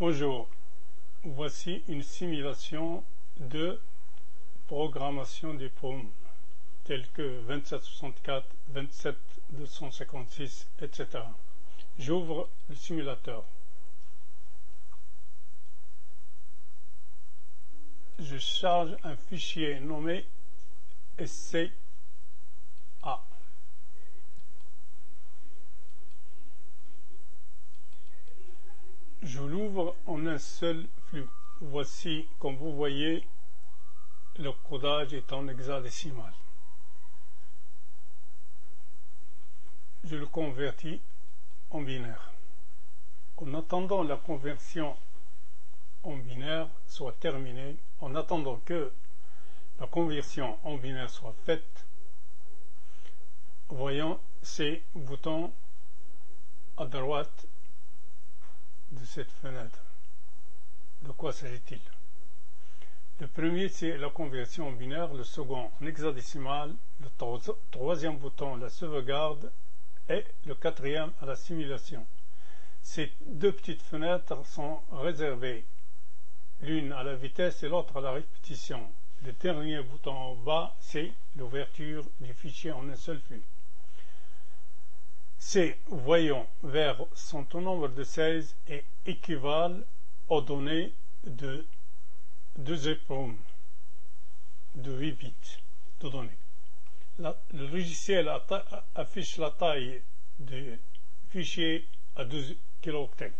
Bonjour, voici une simulation de programmation des paumes telles que 2764, 256, etc. J'ouvre le simulateur. Je charge un fichier nommé SCA. Je l'ouvre en un seul flux. Voici, comme vous voyez, le codage est en hexadécimal. Je le convertis en binaire. En attendant la conversion en binaire soit terminée, en attendant que la conversion en binaire soit faite, voyons ces boutons à droite de cette fenêtre. De quoi s'agit-il? Le premier, c'est la conversion en binaire, le second en hexadécimal, le troisième bouton la sauvegarde et le quatrième à la simulation. Ces deux petites fenêtres sont réservées, l'une à la vitesse et l'autre à la répétition. Le dernier bouton en bas, c'est l'ouverture du fichier en un seul flux. Ces voyons verts sont au nombre de 16 et équivalent aux données de 2 EPROM de 8 bits de données. Le logiciel affiche la taille du fichier à 12 kilooctets.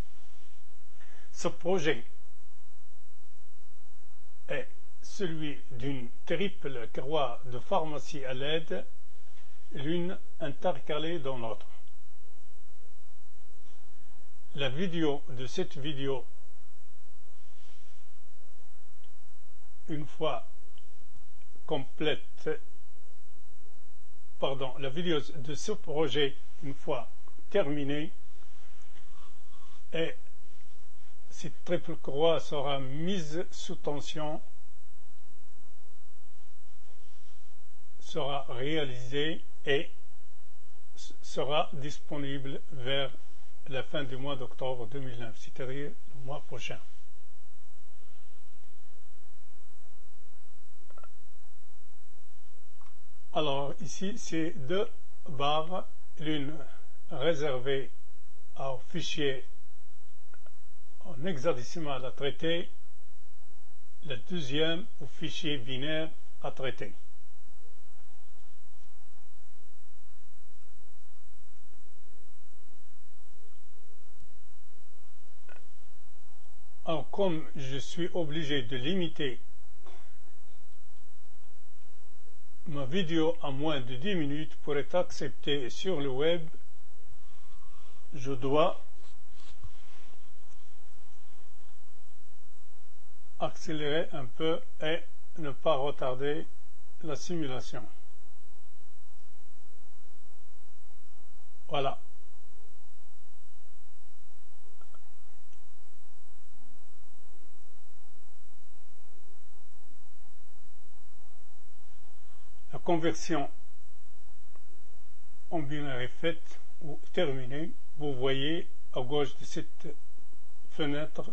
Ce projet est celui d'une triple croix de pharmacie à LED, l'une intercalée dans l'autre. La vidéo de cette vidéo, une fois complète, la vidéo de ce projet, une fois terminée, et cette triple croix sera mise sous tension, sera réalisée et sera disponible vers la fin du mois d'octobre 2009, c'est-à-dire le mois prochain. Alors ici, c'est deux barres, l'une réservée au fichier en hexadécimal à traiter, la deuxième au fichier binaire à traiter. Alors, comme je suis obligé de limiter ma vidéo à moins de 10 minutes pour être acceptée sur le web, je dois accélérer un peu et ne pas retarder la simulation. Voilà. La conversion en binaire est faite ou terminée. Vous voyez à gauche de cette fenêtre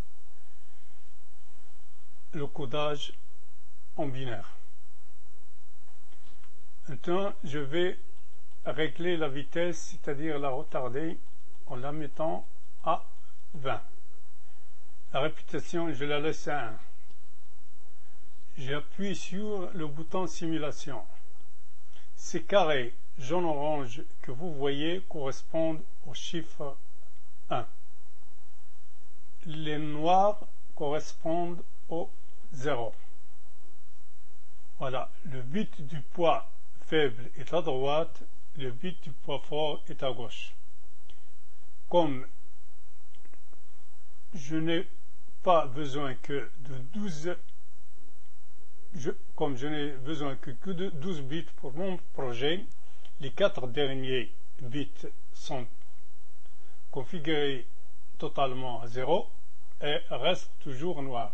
le codage en binaire. Maintenant, je vais régler la vitesse, c'est-à-dire la retarder en la mettant à 20. La répétition, je la laisse à 1. J'appuie sur le bouton simulation. Ces carrés jaune-orange que vous voyez correspondent au chiffre 1. Les noirs correspondent au 0. Voilà, le bit du poids faible est à droite, le bit du poids fort est à gauche. Comme je n'ai pas besoin que de 12 comme je n'ai besoin que de 12 bits pour mon projet, les 4 derniers bits sont configurés totalement à 0 et restent toujours noirs.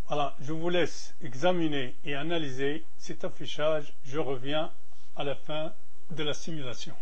Voilà, je vous laisse examiner et analyser cet affichage. Je reviens à la fin de la simulation.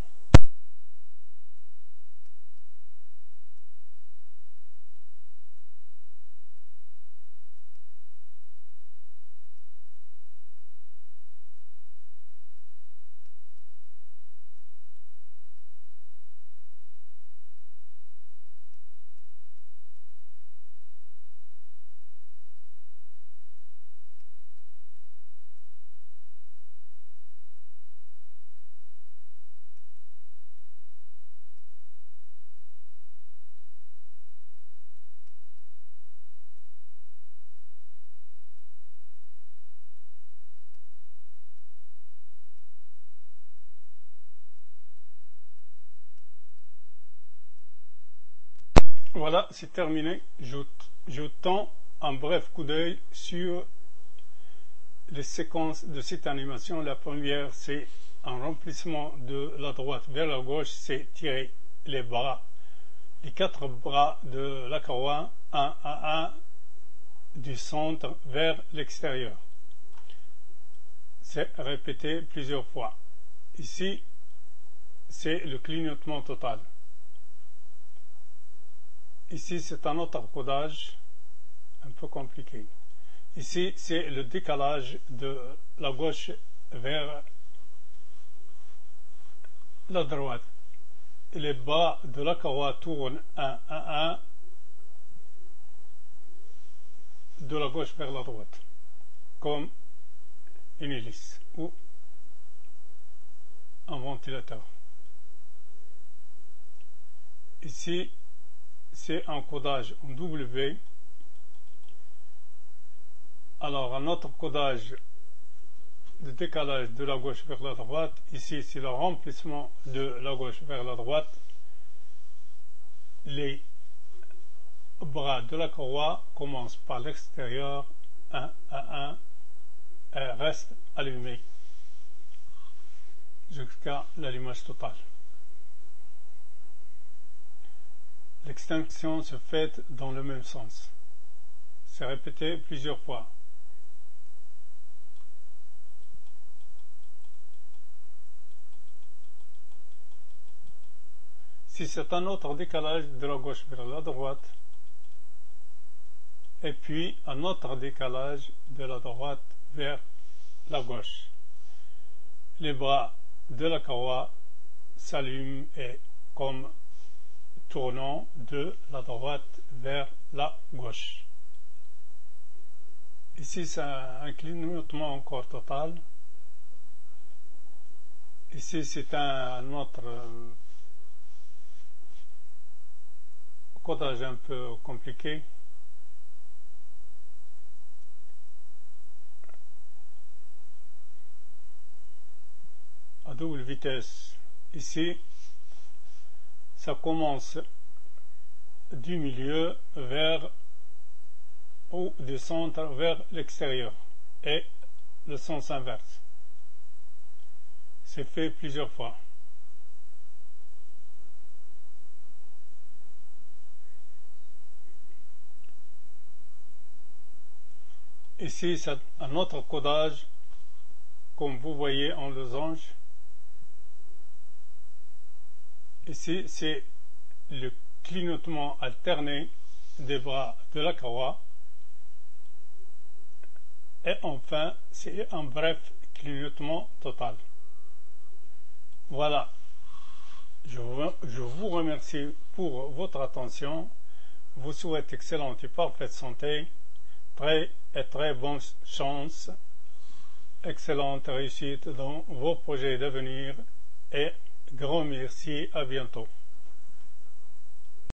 Voilà, c'est terminé. Je tends un bref coup d'œil sur les séquences de cette animation. La première, c'est un remplissement de la droite vers la gauche, c'est tirer les bras, les 4 bras de la courroie, un à un, du centre vers l'extérieur. C'est répété plusieurs fois. Ici, c'est le clignotement total. Ici, c'est un autre codage un peu compliqué. Ici, c'est le décalage de la gauche vers la droite. Les bras de la courroie tournent un à un de la gauche vers la droite, comme une hélice ou un ventilateur. Ici, c'est un codage en W. Alors, un autre codage de décalage de la gauche vers la droite. Ici, c'est le remplissement de la gauche vers la droite. Les bras de la courroie commencent par l'extérieur, un à un, et restent allumés jusqu'à l'allumage total. L'extinction se fait dans le même sens. C'est répété plusieurs fois. Si c'est un autre décalage de la gauche vers la droite, et puis un autre décalage de la droite vers la gauche. Les bras de la courroie s'allument et comme tournant de la droite vers la gauche. Ici, c'est un clignotement encore total. Ici, c'est un autre codage un peu compliqué. À double vitesse. Ici, ça commence du milieu vers ou du centre vers l'extérieur et le sens inverse. C'est fait plusieurs fois. Ici, c'est un autre codage, comme vous voyez en losange. Ici, c'est le clignotement alterné des bras de la courroie. Et enfin, c'est un bref clignotement total. Voilà. Je vous remercie pour votre attention. Vous souhaite excellente et parfaite santé, très bonne chance, excellente réussite dans vos projets d'avenir et grand merci, à bientôt.